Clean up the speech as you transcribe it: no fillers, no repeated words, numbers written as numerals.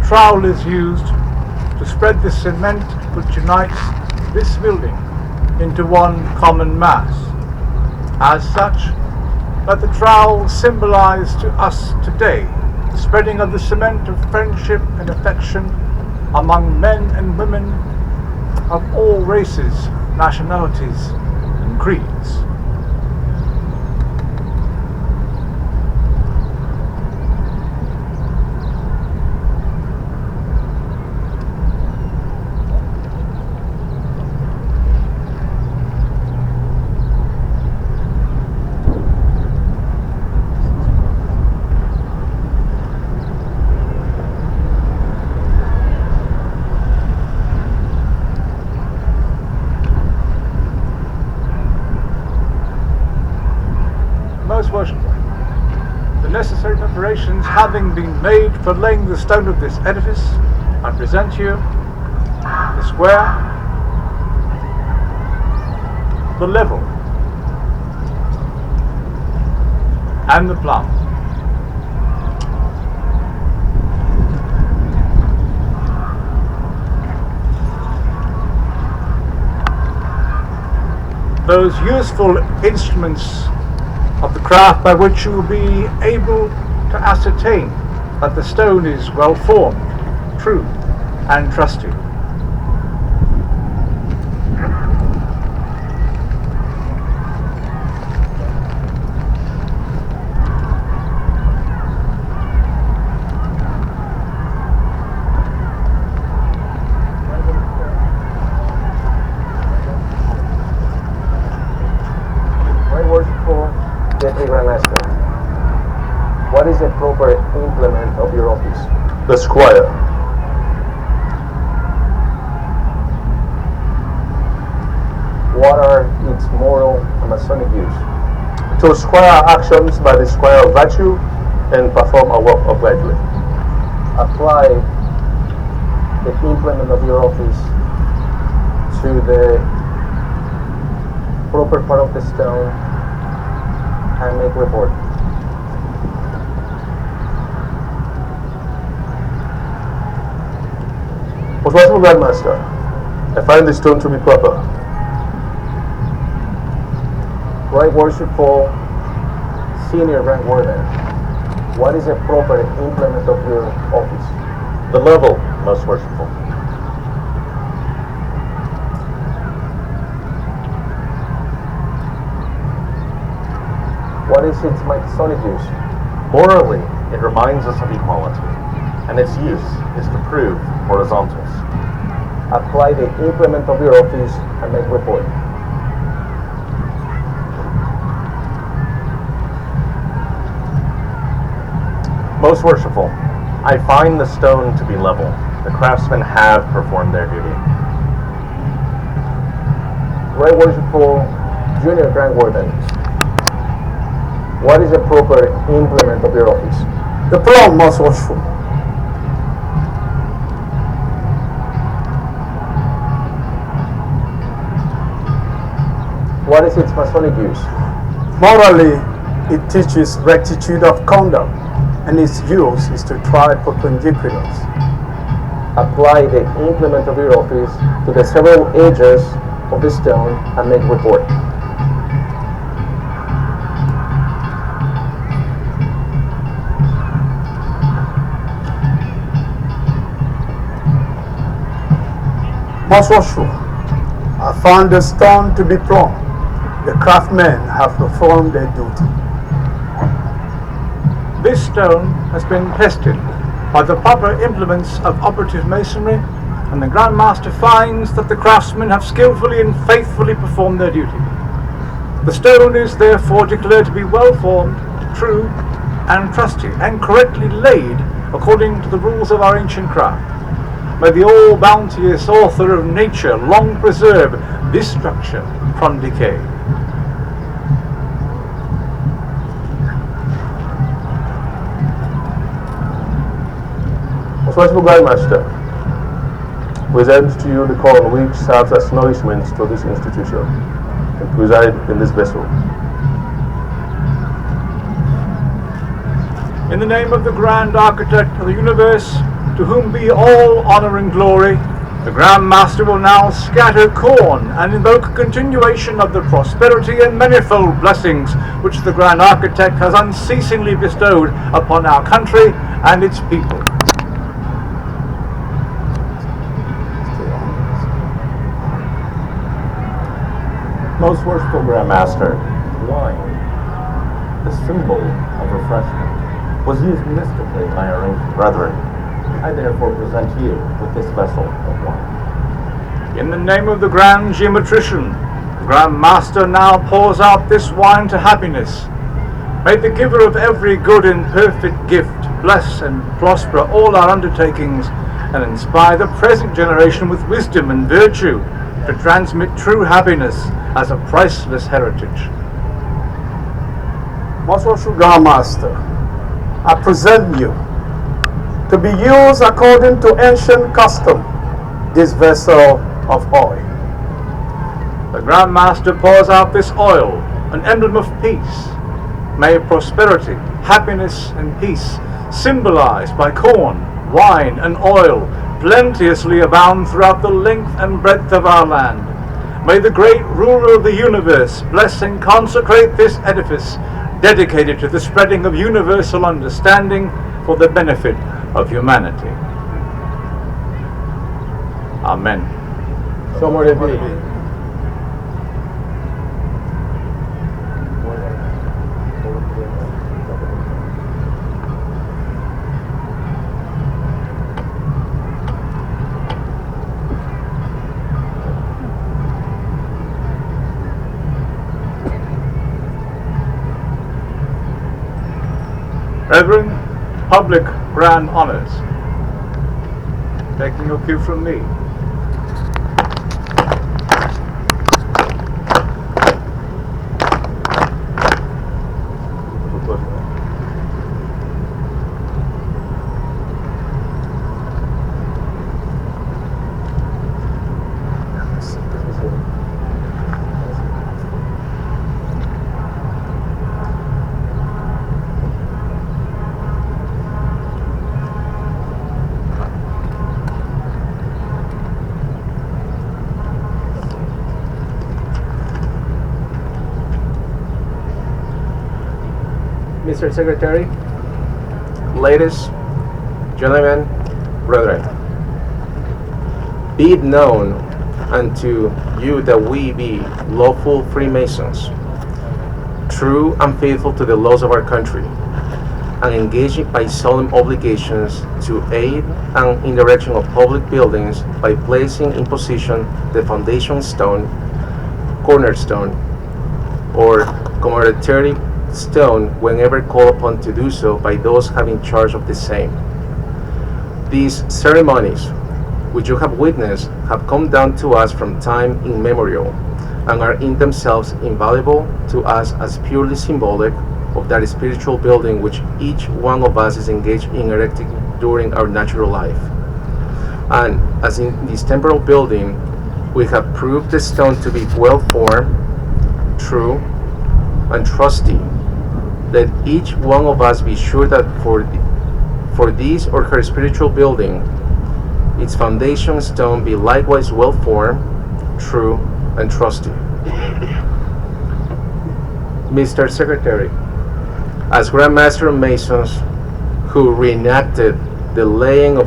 trowel is used to spread the cement which unites this building into one common mass. As such, let the trowel symbolize to us today the spreading of the cement of friendship and affection among men and women of all races, nationalities, and creeds. Most worshipful, the necessary preparations having been made for laying the stone of this edifice, I present you the square, the level, and the plumb. Those useful instruments of the craft by which you will be able to ascertain that the stone is well formed, true, and trusty. What is a proper implement of your office? The squire. What are its moral and Masonic views? To squire actions by the squire of virtue and perform a work uprightly. Apply the implement of your office to the proper part of the stone and make report. Most worshipful Grandmaster, I find the stone to be proper. Right worshipful Senior Rank Warden, what is a proper implement of your office? The level, most worshipful. What is its Masonic use? Morally, it reminds us of equality, and its use is to prove horizontals. Apply the implement of your office and make report. Most worshipful, I find the stone to be level. The craftsmen have performed their duty. Right worshipful Junior Grand Warden, what is a proper implement of your office? The plumb, most worshipful. What is its Masonic use? Morally, it teaches rectitude of conduct, and its use is to try perpendiculars. Apply the implement of your office to the several edges of the stone and make report. Most worshipful, I found the stone to be plumb. The craftsmen have performed their duty. This stone has been tested by the proper implements of operative masonry, and the Grand Master finds that the craftsmen have skillfully and faithfully performed their duty. The stone is therefore declared to be well formed, true, and trusty, and correctly laid according to the rules of our ancient craft. May the all-bounteous author of nature long preserve this structure from decay. Most worshipful Grandmaster, present to you the corn which serves as nourishment to this institution and preside in this vessel. In In the name of the Grand Architect of the universe, to whom be all honor and glory, the Grand Master will now scatter corn and invoke a continuation of the prosperity and manifold blessings which the Grand Architect has unceasingly bestowed upon our country and its people. Most worshipful Grand Master, wine, the symbol of refreshment, was used mystically by our ancient brethren. I therefore present you with this vessel of wine. In the name of the Grand Geometrician, the Grand Master now pours out this wine to happiness. May the giver of every good and perfect gift bless and prosper all our undertakings and inspire the present generation with wisdom and virtue to transmit true happiness as a priceless heritage. Most worshipful Grand Master, I present you to be used according to ancient custom, this vessel of oil. The Grand Master pours out this oil, an emblem of peace. May prosperity, happiness, and peace, symbolized by corn, wine, and oil, plenteously abound throughout the length and breadth of our land. May the great ruler of the universe bless and consecrate this edifice, dedicated to the spreading of universal understanding for the benefit of humanity. Amen. So more to be. Reverend, public grand honors. Taking your cue from me. Mr. Secretary, ladies, gentlemen, brethren, be it known unto you that we be lawful Freemasons, true and faithful to the laws of our country, and engaging by solemn obligations to aid and in direction of public buildings by placing in position the foundation stone, cornerstone, or commemoratory stone whenever called upon to do so by those having charge of the same. These ceremonies, which you have witnessed, have come down to us from time immemorial, and are in themselves invaluable to us as purely symbolic of that spiritual building which each one of us is engaged in erecting during our natural life. And as in this temporal building, we have proved the stone to be well-formed, true, and trusty. Let each one of us be sure that for this or her spiritual building, its foundation stone be likewise well-formed, true, and trusty. Mr. Secretary, as Grand Master of Masons who reenacted the laying of the